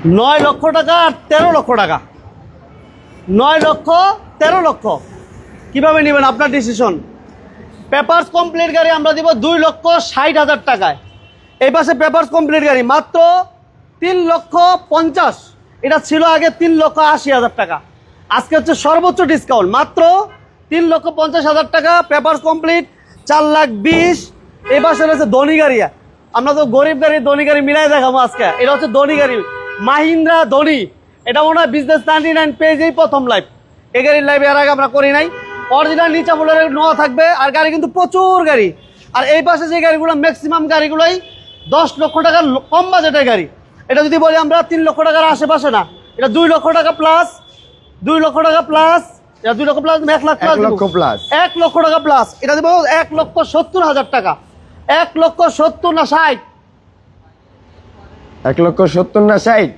9 লক্ষ টাকা আর 13 লক্ষ টাকা। 9 লক্ষ 13 লক্ষ কিভাবে নেবেন আপনার ডিসিশন। পেপারস কমপ্লিট গাড়ি আমরা দিব 2,60,000 টাকায়। এই পাশে পেপারস কমপ্লিট গাড়ি মাত্র 3,50,000। এটা ছিল আগে 3,80,000 টাকা। আজকে হচ্ছে সর্বোচ্চ ডিসকাউন্ট মাত্র 3,50,000 টাকা। Papers complete 4,20,000। এই পাশে রয়েছে ধনী গাড়ি। আমরা তো গরিব গাড়ি ধনী গাড়ি মিলাই দেখাবো আজকে। এটা হচ্ছে ধনী গাড়ি, মাহিন্দ্রা ধনী। এটা মনে হয় বিজনেস 99 পেজেই প্রথম লাইভ। এই গাড়ির লাইভ এর আগে আমরা করি নাই। অরিজিনাল নিচা ফ্লোরের নোয়া থাকবে আর গাড়ি কিন্তু প্রচুর গাড়ি। আর এই পাশে যে গাড়িগুলো ম্যাক্সিমাম গাড়িগুলোই 10 লক্ষ টাকার কম বাজেটের গাড়ি। এটা যদি বলি আমরা 3 লক্ষ টাকার আশেপাশে না, এটা 2 লক্ষ টাকা প্লাস, 2 লক্ষ টাকা প্লাস, এটা 2 লক্ষ প্লাস 1 লাখ প্লাস, 1 লক্ষ প্লাস, 1 লক্ষ টাকা প্লাস। এটা দিব 1,70,000 টাকা। 1,70,000 না 60? 1,70,000 না 60?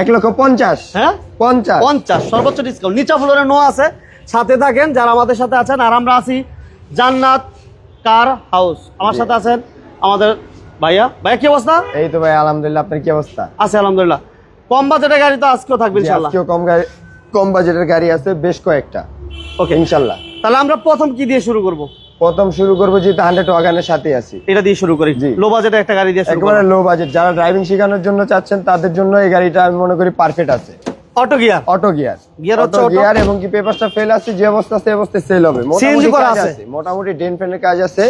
1,50,000। হ্যাঁ 50 সর্বোচ্চ ডিসকাউন্ট। নিচা ফ্লোরে নো আছে। সাথে থাকেন যারা আমাদের সাথে আছেন। আর আমরা আছি জান্নাত কার হাউস। আমার সাথে আছেন আমাদের ভাইয়া। ভাইয়া কি অবস্থা? এই তো ভাই আলহামদুলিল্লাহ, আপনার কি অবস্থা? আছে আলহামদুলিল্লাহ। কম বাজেটের গাড়ি তো আজকেও থাকবে ইনশাআল্লাহ। আজকেও কম বাজেটের গাড়ি আছে বেশ কয়েকটা। ওকে ইনশাআল্লাহ। তাহলে আমরা প্রথম কি দিয়ে শুরু করব? প্রথম শুরু করব যেটা 100 ওয়াগনের সাথে আছি, এটা দিয়ে শুরু করি। লো বাজেটের একটা গাড়ি দিয়ে শুরু করব। একেবারে লো বাজেট, যারা ড্রাইভিং শেখানোর জন্য চাচ্ছেন তাদের জন্য এই গাড়িটা আমি মনে করি পারফেক্ট আছে। Auto gear, auto gear, gear হচ্ছে অটো গিয়ার এবং কি পেপারসটা ফেল আছে, যে অবস্থা আছে অবস্থায় সেল হবে। সিএনজি করা আছে, মোটামুটি ডেন ফ্যানের কাজ আছে।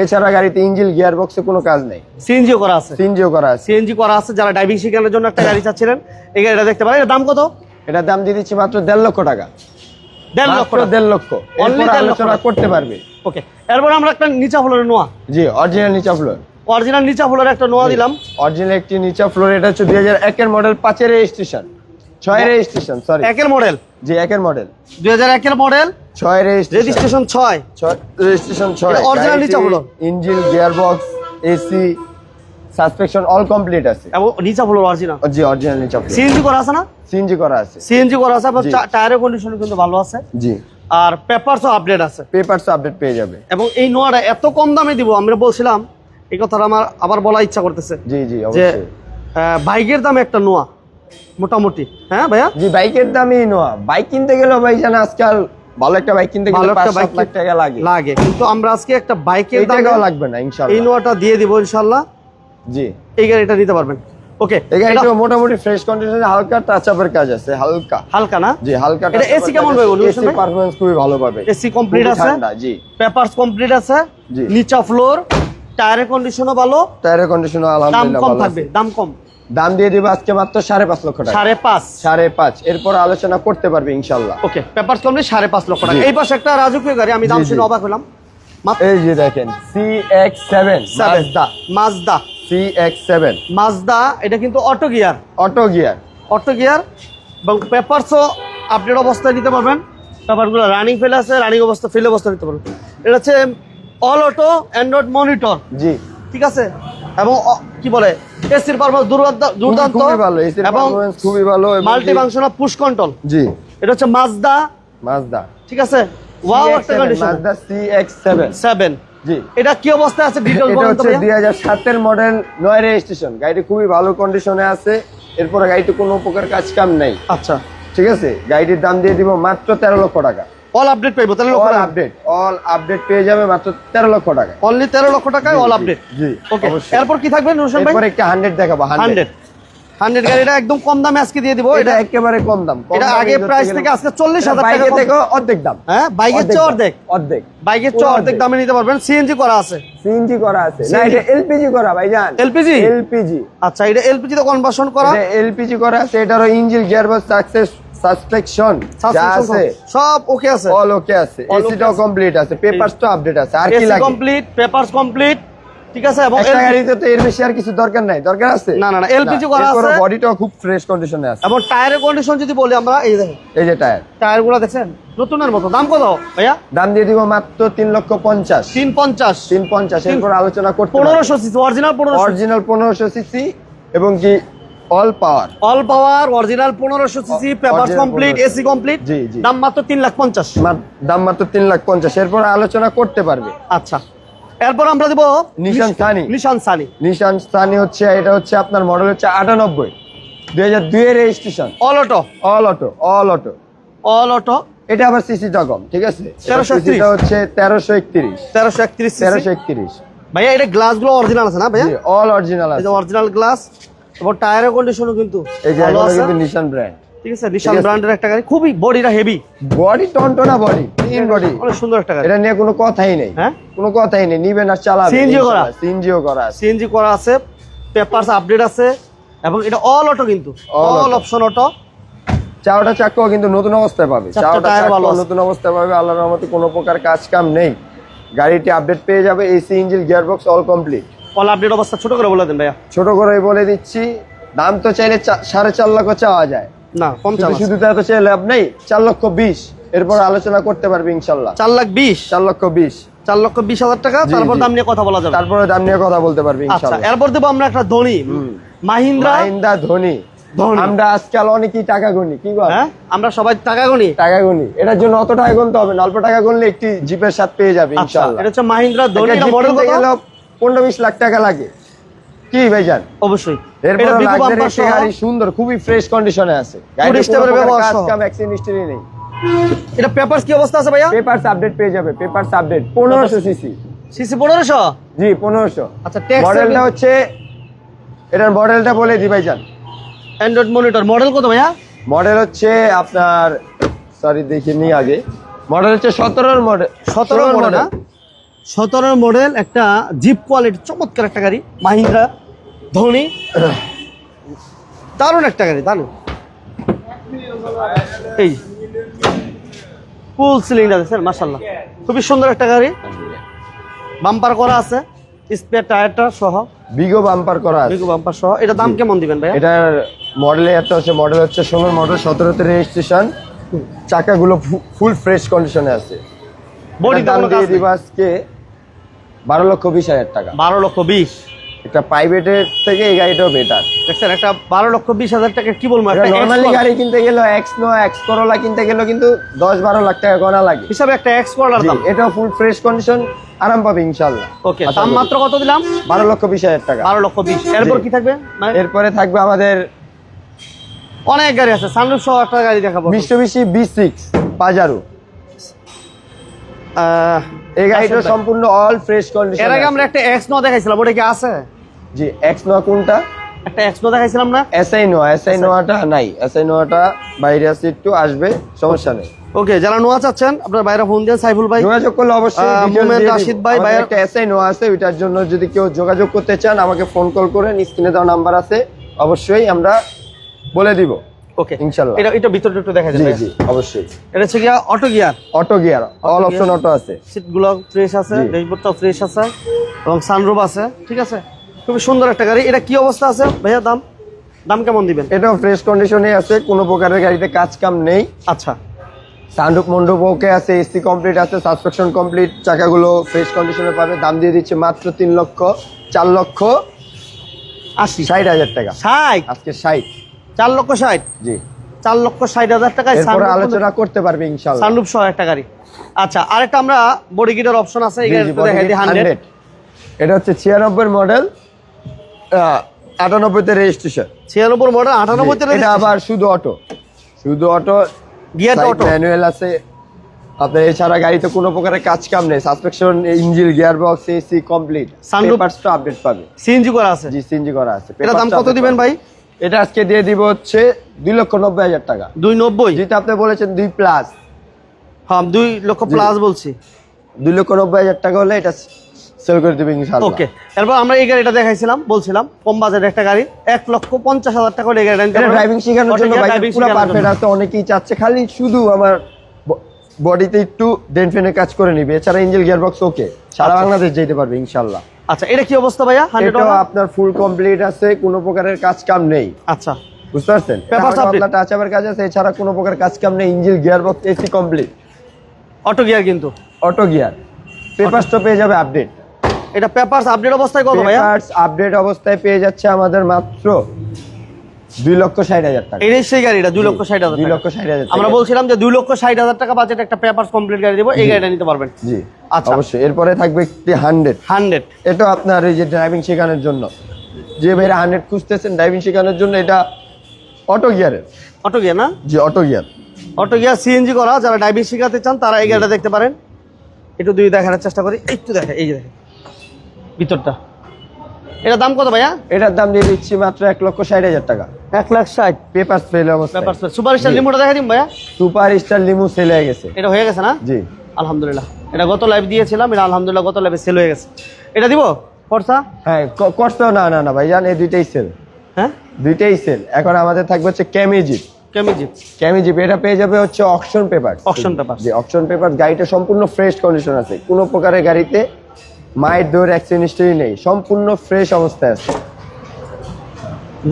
এছাড়া গাড়িতে ইঞ্জিন গিয়ার বক্সে কোনো কাজ নেই। সিএনজিও করা আছে, সিএনজিও করা আছে, সিএনজি করা আছে। যারা ড্রাইভিং শেখানোর জন্য একটা গাড়ি চাচ্ছিলেন এই গাড়িটা দেখতে পারেন। এর দাম কত? এটার দাম দিয়ে দিচ্ছি মাত্র 1.5 লক্ষ টাকা। 1.5 লক্ষ, 1.5 লক্ষ অনলি 1.5 লক্ষ আলোচনা করতে পারবে। ওকে, এরপর আমরা একটা নিচা ফ্লোরের নোয়া, জি অরিজিনাল নিচা ফ্লোর, অরিজিনাল নিচা ফ্লোরের একটা নোয়া দিলাম। অরিজিনাল একটি নিচা ফ্লোর। এটা হচ্ছে 2001 এর মডেল, 5 এর রেজিস্ট্রেশন, 6 এর রেজিস্ট্রেশন, সরি 1 এর মডেল, জি 1 এর মডেল, 2001 এর মডেল, 6 এর রেজিস্ট্রেশন 6 রেজিস্ট্রেশন 6। এটা অরিজিনাল নিচা floor, engine gearbox AC suspension all complete আছে এবং নিচা ফ্লোর অরিজিনাল। জি অরিজিনাল নিচা ফ্লোর। সিএনজি করা আছে না? সিএনজি করা আছে, সিএনজি করা আছে এবং টায়ারের কন্ডিশন কিন্তু ভালো আছে। জি আর পেপারসও আপডেট আছে, পেপারস আপডেট পেয়ে যাবে। এবং এই নোয়াটা এত কম দামে দিব, আমরা বলছিলাম এই কথাটা আমার আবার বলা ইচ্ছা করতেছে। জি জি যে অবশ্যই। বাইকের দামে একটা নোয়া মোটামুটি, হ্যাঁ ভাইয়া? জি বাইকের দামই নোয়া। বাইক কিনতে গেলে ভাই জান আজকাল ভালো একটা বাইক কিনতে গেলে 5-7 লাখ টাকা লাগে। কিন্তু আমরা আজকে একটা বাইকের এই টাকাও লাগবে না ইনশাআল্লাহ। এই নোয়াটা দিয়ে দিব ইনশাআল্লাহ। জি এই গাড়িটা নিতে পারবেন। ওকে, এই গাড়িটা মোটামুটি ফ্রেশ কন্ডিশনে, হালকা টাচ আপের কাজ আছে, হালকা হালকা না? জি হালকা। এটা এসি কেমন পাবে বলুন? এসি পারফরম্যান্স খুবই ভালো পাবে। এসি কমপ্লিট আছে, জি পেপারস কমপ্লিট আছে, জি নিচা ফ্লোর, টায়ারের কন্ডিশনও ভালো, টায়ারের কন্ডিশনও দাম আলহামদুলিল্লাহ কম ভালো থাকবে, আছে। দাম কম। দাম দিয়ে দিব আজকে মাত্র 5.5 লক্ষ টাকা। 5.5, 5.5 এরপর আলোচনা করতে পারবে ইনশাআল্লাহ। ওকে, পেপারস কমপ্লিট 5.5 লক্ষ টাকা। এই পাশে একটা রাজকীয় গাড়ি, আমি দাম শুনে অবাক হলাম। এই যে দেখেন CX-7 মাজদা, CX-7 মাজদা। এটা কিন্তু auto gear, auto gear, auto gear এবং পেপারসও আপডেট অবস্থায় নিতে পারবেন। পেপারগুলো রানিং ফেল আছে, রানিং অবস্থা ফেল অবস্থা নিতে পারবেন। এটা হচ্ছে অল অটো অ্যান্ড্রয়েড মনিটর, জি ঠিক আছে। এবং কি বলে এসির পারফরম্যান্স দুর্দান্ত, খুবই ভালো, এসির এবং পারফরম্যান্স খুবই ভালো, মাল্টি ফাংশনাল পুশ কন্ট্রোল। জি এটা হচ্ছে মাজদা, ঠিক আছে। ওয়াও একটা কন্ডিশন, মাজদা CX-7 জি। এটা কি অবস্থায় আছে ডিটেইলস এটা বলুন তো হচ্ছে ভাইয়া। 2007 এর মডেল, 9 রেজিস্ট্রেশন। গাড়িটি খুবই ভালো কন্ডিশনে আছে। এরপর গাড়িতে কোনো প্রকার কাজ কাম নাই। আচ্ছা ঠিক আছে, গাড়িটির দাম দিয়ে দিব মাত্র 13 লক্ষ টাকা। অল আপডেট পাইবো তাহলে? অল আপডেট পেয়ে যাবে মাত্র 13 লক্ষ টাকা। অনলি 13 লক্ষ টাকায় অল আপডেট। জি ওকে, এরপর কি থাকবে নুরশান ভাই? এরপর একটা 100 দেখাবো। 100 গাড়িটা একদম কম দামে আজকে দিয়ে দিব। এটা একেবারে কম দাম। এটা আগে প্রাইস থেকে আজকে 40,000 টাকা বাইকে থেকে অর্ধেক দাম। হ্যাঁ, বাইকের চেয়ে অর্ধেক, অর্ধেক বাইকের চেয়ে অর্ধেক দামে নিতে পারবেন। সিএনজি করা আছে, সিএনজি করা আছে না, এটা এলপিজি করা ভাইজান। এলপিজি, আচ্ছা। এটা এলপিজি তে কনভার্সন করা, এটা এলপিজি করা আছে। এটার ইঞ্জিন গিয়ারবক্স সাসপেনশন যা আছে সব ওকে আছে, অল ওকে আছে। এসিটাও কমপ্লিট আছে, পেপারস তো আপডেট আছে। আর কি লাগে? কমপ্লিট, পেপারস কমপ্লিট, ঠিক আছে। এবং একটা গাড়িতে তো এর বেশি আর কিছু দরকার নাই। দরকার আছে না, এলপিজি করা আছে, বডিটাও খুব ফ্রেশ কন্ডিশনে আছে। এবং টায়ারের কন্ডিশন যদি বলি আমরা, এই দেখেন, এই যে টায়ারগুলো দেখছেন নতুনের মতো। দাম কত ভাইয়া? দাম দিয়ে দিব মাত্র 3,50,000। 350 এরপর আলোচনা করতে 1500 সিসি অরিজিনাল, 1500 সিসি এবং কি all power, original 1500 CC, papers complete, AC complete. জি জি, দাম মাত্র 3,50,000। দাম মাত্র 3,50,000। এরপর আলোচনা করতে পারবে। আচ্ছা, এরপর আমরা দেব নিশান সানি। নিশান সানি হচ্ছে, এটা হচ্ছে আপনার মডেল হচ্ছে 98। 2002 এর registration, all auto, all auto, all auto, all auto. এটা আবার সিসিটা কম, ঠিক আছে? 1331 সিসিটা হচ্ছে 1331, 1331 সিসি। 1331। ভাইয়া এটা গ্লাসগুলো অরিজিনাল আছে না ভাইয়া? জি, অল অরিজিনাল এই আছে। যে অরিজিনাল গ্লাস এবং টায়ারের কন্ডিশনও কিন্তু এই যে ভালো এগুলো আছে। কিন্তু নিশান ব্র্যান্ড, ঠিক আছে, নিশান আছে। ব্র্যান্ডের একটা গাড়ি, খুবই বডিটা হেভি, বডি টনটনা বডি, ক্লিন বডি, অনেক সুন্দর একটা গাড়ি। এটা নিয়ে কোনো কথাই নেই, হ্যাঁ, কোনো কথাই নেই, নিবেন আর চালাবেন। CNG করা? সিএনজিও করা আছে, সিএনজি করা আছে, পেপারস আপডেট আছে এবং এটা অল অটো কিন্তু, All all auto। Option auto. চাওটা চাক্কাও কিন্তু নতুন অবস্থায় পাবে, চারটা চাওটা টায়ার ভালো চাক্কাও আছে। নতুন অবস্থায় পাবে। আল্লাহর রহমতে কোনো প্রকার কাজ কাম নেই, গাড়িটি আপডেট পেয়ে যাবে। AC, engine, gearbox all complete. All update অবস্থা ছোট করে বলে দেন ভাইয়া। ছোট করে বলে দিচ্ছি, দাম তো চাইলে 4.5 লাখ চাওয়া যায়, না, কম শুধু চাওয়া শুধু তা তো চাইলে লাভ নেই। 4,20,000 এরপর আলোচনা করতে পারবে ইনশাল্লাহ। 4,20,000, 4,20,000 4,20,000 টাকা, জি, তারপর জি। দাম নিয়ে কথা বলা যাবে। তারপরে দাম নিয়ে কথা বলতে পারবে আচ্ছা, ইনশাল্লাহ। এরপর দেবো আমরা একটা ধনী মাহিন্দ্রা। মাহিন্দ্রা ধনী। ধনী। আমরা আজকাল অনেকেই টাকা গুনি, কি বল? হ্যাঁ, আমরা সবাই টাকা গুনি। টাকা গুনি, এটার জন্য অত টাকা গুনতে হবে না, অল্প টাকা গুনলে একটি জিপের সাথ পেয়ে যাবে আচ্ছা, ইনশাল্লাহ। এটা হচ্ছে মাহিন্দ্রা ধনী, একটা এটা জিপ মডেল কিনতে কত? গেলেও 15-20 লাখ টাকা লাগে, কি ভাইজান? অবশ্যই। এরপর এটা বিকো লাক্সারি বাম্পার একটি সহ, গাড়ি, সুন্দর, খুবই ফ্রেশ কন্ডিশনে আছে। গাড়িতে স্টেপের কোনো প্রকার ব্যবহার কাজ সহ। কাম অ্যাক্সিডেন্ট হিস্টরি নেই। এটা পেপারস কি অবস্থা আছে ভাইয়া? পেপারস আপডেট পেয়ে যাবে, পেপারস আপডেট। 1500 CC, CC 1500। জি 1500। আচ্ছা, ট্যাক্স মডেলটা হচ্ছে, এটার মডেলটা বলে দি ভাইজান। অ্যান্ড্রয়েড মনিটর মডেল কত ভাইয়া? মডেল হচ্ছে আপনার, সরি দেখে নি আগে, মডেল হচ্ছে 17 মডেল, 17 মডেল। 17 মডেল, একটা জিপ কোয়ালিটি, চমৎকার একটা গাড়ি, মাহিন্দ্রা ধনী, দারুণ একটা গাড়ি, দারুণ। এই ফুল সিলিন্ডার স্যার, মাশাআল্লাহ, খুবই সুন্দর একটা গাড়ি, বাম্পার করা আছে, স্পেয়ার টায়ারটা সহ, বিগো বাম্পার করা আছে। বিগো বাম্পার সহ। এটা দাম কেমন দিবেন ভাইয়া? এটার মডেল একটা হচ্ছে, মডেল হচ্ছে 16 মডেল, 17তে রেজিস্ট্রেশন, চাকাগুলো ফুল ফ্রেশ কন্ডিশনে আছে। বডি এটার দাম দিয়ে দিবা আজকে 12,20,000 টাকা। 12,20,000। একটা প্রাইভেটের থেকে এই গাড়িটাও বেটার। দেখছেন, একটা 12,20,000 টাকা, কি বলবো, একটা নর্মালি গাড়ি কিনতে গেলে এক্স করোলা কিনতে গেলে কিন্তু 10-12 লাখ টাকা গণা লাগে হিসাবে একটা এক্স করলার জি, দাম। এটাও ফুল ফ্রেশ কন্ডিশন, আরাম পাবে ইনশাআল্লাহ। ওকে, দাম মাত্র কত দিলাম? 12,20,000 টাকা। 12,20,000। এরপর জি। কি থাকবে? মানে এরপরে থাকবে আমাদের অনেক গাড়ি আছে, সানরুফ সহ একটা গাড়ি দেখাবো। Mitsubishi B6 Pajero. এই গাড়িটা সম্পূর্ণ অল ফ্রেশ কন্ডিশন। এর আগে আমরা একটা এক্স নো দেখাইছিলাম, ওটা কি আছে? জি, এক্স নোয়া কোনটা? একটা এক্স নো দেখাইছিলাম না? এসআই নোয়াটা নাই, এসআই নোয়াটা বাইরে আছে, একটু আসবে, সমস্যা নেই। ওকে, যারা নোয়া চাচ্ছেন আপনার বাইরে ফোন দিয়ে সাইফুল ভাই, যোগাযোগ করলে অবশ্যই details মোমেন দিয়ে রাশিদ দিব। ভাই, আমাদের ভাইয়ের একটা এসআই নোয়া আছে, ওইটার জন্য যদি কেউ যোগাযোগ করতে চান আমাকে ফোন কল করেন, স্ক্রিনে দেওয়া নাম্বার আছে, অবশ্যই আমরা বলে দিব ওকে ইনশাআল্লাহ। এটা ভিতরটা একটু দেখা জি যাবে। জি অবশ্যই। এটা হচ্ছে গিয়া auto gear, auto gear, all gear। Option auto আছে, সিটগুলো ফ্রেশ আছে, জি। ড্যাশবোর্ডটাও ফ্রেশ আছে এবং সানরুফ আছে, ঠিক আছে, খুবই সুন্দর একটা গাড়ি। এটা কি অবস্থা আছে ভাইয়া? দাম কেমন দিবেন? এটাও ফ্রেশ কন্ডিশনে আছে, কোনো প্রকারের গাড়িতে কাজ কাম নেই। আচ্ছা, সানরুফ মন্ডপ ওকে আছে, এসি কমপ্লিট আছে, সাসপেকশন কমপ্লিট, চাকাগুলো ফ্রেশ কন্ডিশনে পাবে। দাম দিয়ে দিচ্ছে মাত্র 4,60,000 টাকা। 60, আজকে 60। 4,60,000, জি, 4,60,000 টাকায় এরপরে আলোচনা করতে পারবে ইনশাআল্লাহ। সানরুফ সহ একটা গাড়ি। আচ্ছা, আরেকটা আমরা বডি কিটের অপশন আছে, এই জি, জি, গাড়িটা দেখাই দিই। 100 এটা হচ্ছে 96 মডেল, 98তে রেজিস্ট্রেশন। 96 মডেল, 98 তে এটা আবার শুধু অটো, শুধু অটো, গিয়ারটা অটো, ম্যানুয়াল আছে আপনার। এছাড়া গাড়িতে কোনো প্রকারের কাজ কাম নেই, suspension, engine, gearbox, AC complete, Sunroof- পেপারসটা আপডেট পাবে। সিএনজি করা আছে। জি, সিএনজি করা আছে। এটা দাম পেপারসটা কত update দিবেন পাবে। ভাই? এটা আজকে দিয়ে দিব হচ্ছে 2,90,000 টাকা। 290, যেটা আপনি বলেছেন 2 প্লাস, হ্যাঁ 2 লক্ষ প্লাস বলছি। 2,90,000 টাকা হলে এটা সেল করে দিবেন ইনশাআল্লাহ। ওকে, এরপর আমরা এই গাড়িটা দেখাইছিলাম, বলছিলাম কম বাজেটের একটা গাড়ি, 1,50,000 টাকা হলে এই গাড়িটা নিতে এটা পারবেন। ড্রাইভিং শেখানোর Auto জন্য gear ভাই driving পুরো শেখানোর পারফেক্ট জন্য। আছে, অনেকেই চাচ্ছে খালি শুধু আমার বডিতে একটু ডেন্ট ফেনের কাজ করে নিবে, এছাড়া ইঞ্জিন গিয়ার বক্স ওকে, সারা আচ্ছা। বাংলাদেশ যেতে পারবে ইনশাআল্লাহ। আচ্ছা, এটা কি অবস্থা ভাইয়া? 100 এটাও আপনার ফুল কমপ্লিট আছে, কোনো প্রকারের কাজ কাম নেই, আচ্ছা, বুঝতে পারছেন? Papers update। টাচ আপের কাজ আছে, এছাড়া কোনো প্রকার কাজ কাম নেই, engine gearbox, AC complete, auto gear কিন্তু। Auto gear. পেপারস তো পেয়ে যাবে আপডেট। এটা পেপারস আপডেট অবস্থায় কত ভাইয়া? পেপারস আপডেট অবস্থায় পেয়ে যাচ্ছে আমাদের মাত্র 2,60,000 টাকা। এই সেই গাড়িটা 2,60,000 টাকা। 2,60,000 টাকা। আমরা বলছিলাম যে 2,60,000 টাকা বাজেট একটা পেপারস কমপ্লিট গাড়ি দেবো, এই গাড়িটা নিতে পারবেন। জি আচ্ছা। অবশ্যই। এরপরে থাকবে একটি 100। এটা আপনার এই যে ড্রাইভিং শেখানোর জন্য, যে ভাইরা 100 খুঁজতেছেন ড্রাইভিং শেখানোর জন্য, এটা অটো গিয়ারের। অটো গিয়ার না? জি auto gear. Auto gear CNG করা, যারা ড্রাইভিং শিখাতে চান তারা এই গাড়িটা দেখতে পারেন। একটু দুই দেখানোর চেষ্টা করি, একটু দেখে, এই যে দেখেন ভিতরটা। এটার দাম কত ভাইয়া? এটার দাম দিয়ে দিচ্ছি মাত্র 1,60,000 টাকা। 1,60,000 পেপার ফেল অবস্থা। পেপার সুপার স্টার লিমোটা দেখা দিন ভাইয়া। সুপার স্টার লিমু সেল হয়ে গেছে। এটা হয়ে গেছে না? জি আলহামদুলিল্লাহ। এটা গত লাইভ দিয়েছিলাম, এটা আলহামদুলিল্লাহ গত লাইভে সেল হয়ে গেছে। এটা দিব খরচা? হ্যাঁ করছো না না না ভাইজান, এই দুইটাই সেল। হ্যাঁ দুইটাই সেল। এখন আমাদের থাকবে হচ্ছে ক্যামিজিপ। কেমিজিপ। ক্যামিজিপ এটা পেয়ে যাবে হচ্ছে অকশন পেপার। Auction paper. জি অকশন পেপার। গাড়িটা সম্পূর্ণ ফ্রেশ কন্ডিশন আছে, কোনো প্রকারের গাড়িতে মাইট দৌড় অ্যাক্সিডেন্ট হিস্টরি নেই, সম্পূর্ণ ফ্রেশ অবস্থায় আছে।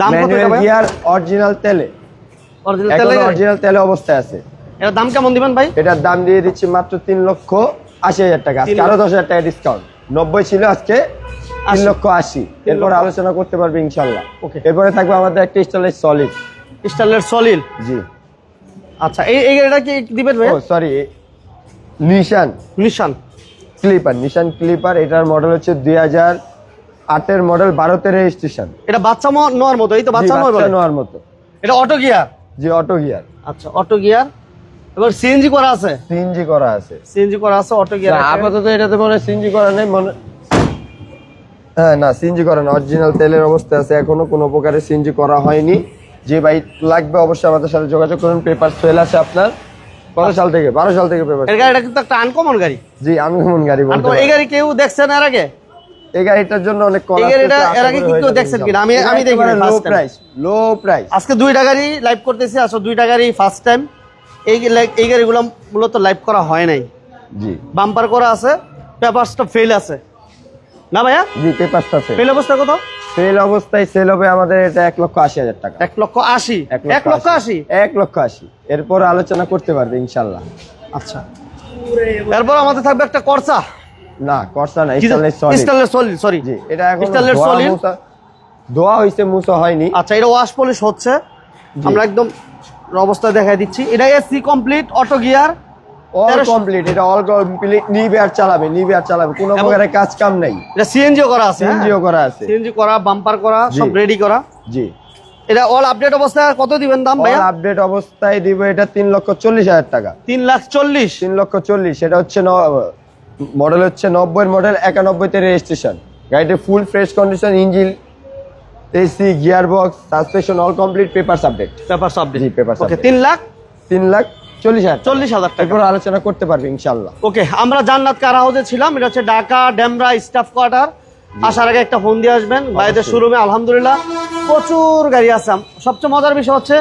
দাম কত ম্যানুয়াল ভাই? গিয়ার, অরিজিনাল তেলে, অরিজিনাল এখন তেলে। অরিজিনাল তেলে অবস্থায় আছে। এর দাম কেমন দিবেন ভাই? এটার দাম দিয়ে দিচ্ছি মাত্র 3,80,000 টাকা। আজকে আরো 10,000 টাকা ডিসকাউন্ট। 90 ছিল, আজকে 3,80,000। এরপর আলোচনা করতে পারবে ইনশাল্লাহ। ওকে। এরপরে থাকবে আমাদের একটা স্টাইলিশ সলিড। স্টাইলের সলিড। জি আচ্ছা, এই গাড়িটা কি দিবেন ভাই? ও সরি, নিশান নিশান ক্লিপার। নিশান ক্লিপার, এটার মডেল হচ্ছে 2008 এর মডেল, 12 রেজিস্ট্রেশন। এটা বাচ্চা নেওয়ার মতো, এই তো বাচ্চা নেওয়ার নেওয়ার মতো। এটা অটো গিয়ার। জি অটো গিয়ার। আচ্ছা অটো গিয়ার, এবার সিএনজি করা আছে। সিএনজি করা আছে। সিএনজি করা আছে, অটো গিয়ার। আপাতত এটাতে মনে হয় সিএনজি করা নেই মনে। হ্যাঁ না, সিএনজি করা না, অরিজিনাল তেলের অবস্থা আছে, এখনো কোনো প্রকারের সিএনজি করা হয়নি। যে বাইক লাগবে অবশ্যই আমাদের সাথে যোগাযোগ করুন। পেপার ফেল আছে আপনার কত সাল থেকে? 12 সাল থেকে পেপার। এই গাড়িটা কিন্তু একটা আনকমন গাড়ি। জি আনকমন গাড়ি বলতে আনকমন। এই গাড়ি কেউ দেখছেন এর আগে? এই গাড়িটার জন্য অনেক কল এই আসছে। গাড়িটা এর আগে কি কেউ দেখছেন কিনা? আমি দেখি না, লো first time। Price, low price. আজকে দুইটা গাড়ি লাইভ করতেছি, আসলে দুইটা গাড়ি ফার্স্ট টাইম। এই গাড়িগুলো মূলত লাইভ করা হয় নাই। জি বাম্পার করা আছে, পেপারসটা ফেল আছে না ভাইয়া? জি পেপারটা ফেল অবস্থা কত? ফেল অবস্থায় সেল হবে আমাদের এটা 1,80,000 টাকা। 1,80,000। 1,80,000। 1,80,000। এরপর আলোচনা করতে পারবে ইনশাল্লাহ। আচ্ছা, এরপর আমাদের থাকবে একটা করসা। না করসা না, স্টাইলের সলিড। সরি জি এটা এখন স্টাইলের সলিড। ধোয়া হইছে, মুছা হয়নি। আচ্ছা, এটা ওয়াশ পলিশ হচ্ছে, আমরা একদম অবস্থা দেখাই দিচ্ছি। এটা AC complete, auto gear, all complete. এটা অল কমপ্লিট, নিবে আর চালাবে, কোনো প্রকারের কাজ কাম নাই। এটা সিএনজিও করা আছে। সিএনজিও করা আছে। সিএনজি করা, বাম্পার করা, সব রেডি করা। জি এটা অল আপডেট অবস্থায় কত দিবেন দাম ভাইয়া? অল আপডেট অবস্থায় দিব এটা 3,40,000 টাকা। 3,40,000। 3,40,000। সেটা হচ্ছে মডেল হচ্ছে 90 এর মডেল, 91 তে রেজিস্ট্রেশন। গাড়িতে full fresh condition, engine, AC, gearbox, suspension all complete, papers update. Papers update. জি পেপারস ওকে, আপডেট। 3,40,000 3,40,000 টাকা। এরপর আলোচনা করতে পারবে ইনশাআল্লাহ। ওকে, আমরা জান্নাত কার হাউসে ছিলাম, এটা হচ্ছে ঢাকা ডেমরা স্টাফ কোয়ার্টার। আসার আগে একটা ফোন দিয়ে আসবেন। বাইরের শোরুমে আলহামদুলিল্লাহ প্রচুর গাড়ি আছে। সবচেয়ে মজার বিষয় হচ্ছে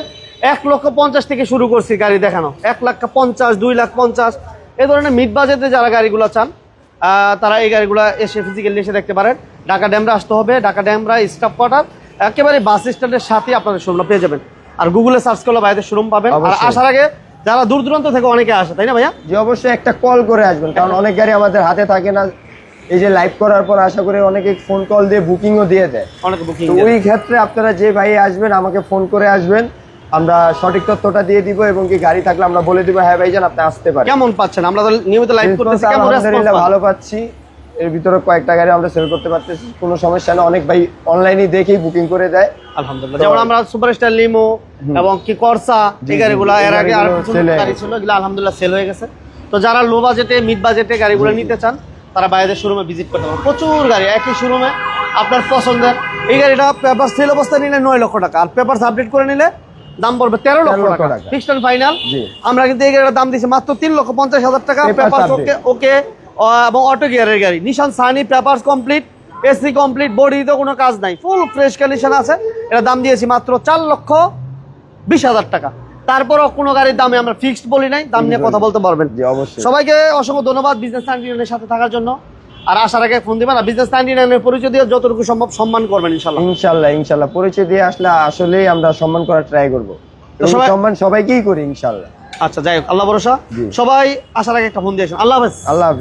1,50,000 থেকে শুরু করছি গাড়ি দেখানো। 1,50,000, 2,50,000 এই ধরনের মিড বাজেটে যারা গাড়িগুলো চান তারা এই গাড়িগুলো এসে ফিজিক্যালি এসে দেখতে পারেন। ঢাকা ডেমরা আসতে হবে, ঢাকা ডেমরা স্টাফ কোয়ার্টার, একেবারে বাস স্ট্যান্ডের সাথে আপনাদের শোরুমটা পেয়ে যাবেন। আর গুগলে সার্চ করলে বাইরের শোরুম পাবেন। আর অবশ্যই। আসার আগে যারা দূর দূরান্ত থেকে অনেকে আসে, তাই না ভাইয়া? যে অবশ্যই একটা কল করে আসবেন, কারণ অনেক গাড়ি আমাদের হাতে থাকে না। এই যে লাইভ করার পর আশা করি অনেকে ফোন কল দিয়ে বুকিংও দিয়ে দেয়। অনেকে বুকিং। তো ওই ক্ষেত্রে আপনারা যে ভাই আসবেন আমাকে ফোন করে আসবেন, আমরা সঠিক তথ্যটা দিয়ে দিব এবং কি গাড়ি থাকলে আমরা বলে দিব হ্যাঁ ভাইজান আপনি আসতে পারেন। কেমন পাচ্ছেন? আমরা তো নিয়মিত লাইভ করতেছি, কেমন রেসপন্স? আলহামদুলিল্লাহ ভালো পাচ্ছি। এর ভিতরে কয়েকটা গাড়ি আমরা সেল করতে পারতেছি, কোনো সমস্যা না। অনেক ভাই অনলাইনে দেখেই বুকিং করে দেয় আলহামদুলিল্লাহ। যেমন আমরা সুপারস্টার লিমো এবং কি করসা, এই গাড়িগুলো এর আগে আর কিছু গাড়ি ছিল, এগুলো আলহামদুলিল্লাহ সেল হয়ে গেছে। তো যারা লো বাজেটে, মিড বাজেটে গাড়িগুলো নিতে চান তারা বাইরের শোরুমে ভিজিট করতে পারেন। প্রচুর গাড়ি একই শোরুমে আপনার পছন্দের। এই গাড়িটা পেপার সেল অবস্থায় নিলে 9 লক্ষ টাকা, আর পেপার আপডেট করে নিলে দাম পড়বে 13 লক্ষ টাকা। Fixed and final. আমরা কিন্তু এই গাড়িটার দাম দিচ্ছি মাত্র 3,50,000 টাকা। পেপার ওকে এবং অটো গিয়ারের গাড়ি, Nissan Sunny, papers complete, AC complete, বডিতে কোনো কাজ নাই, ফুল ফ্রেশ কন্ডিশন আছে। এটা দাম দিয়েছি মাত্র 4,20,000 টাকা। তারপরও কোনো গাড়ির দামে আমরা ফিক্সড বলি নাই, দাম নিয়ে কথা বলতে পারবেন। সবাইকে অসংখ্য ধন্যবাদ বিজনেস 99 সাথে থাকার জন্য। আর আসার আগে ফোন দিবেন, আর বিজনেস 99 পরিচয় দিয়ে যতটুকু সম্ভব সম্মান করবেন ইনশাআল্লাহ। ইনশাআল্লাহ পরিচয় দিয়ে আসলে আসলেই আমরা সম্মান করার ট্রাই করব। সম্মান সবাইকেই করি ইনশাআল্লাহ। আচ্ছা যাই হোক, আল্লাহ ভরসা। সবাই আসার আগে একটা ফোন দিয়েছেন। আল্লাহ হাফেজ। আল্লাহ হাফেজ।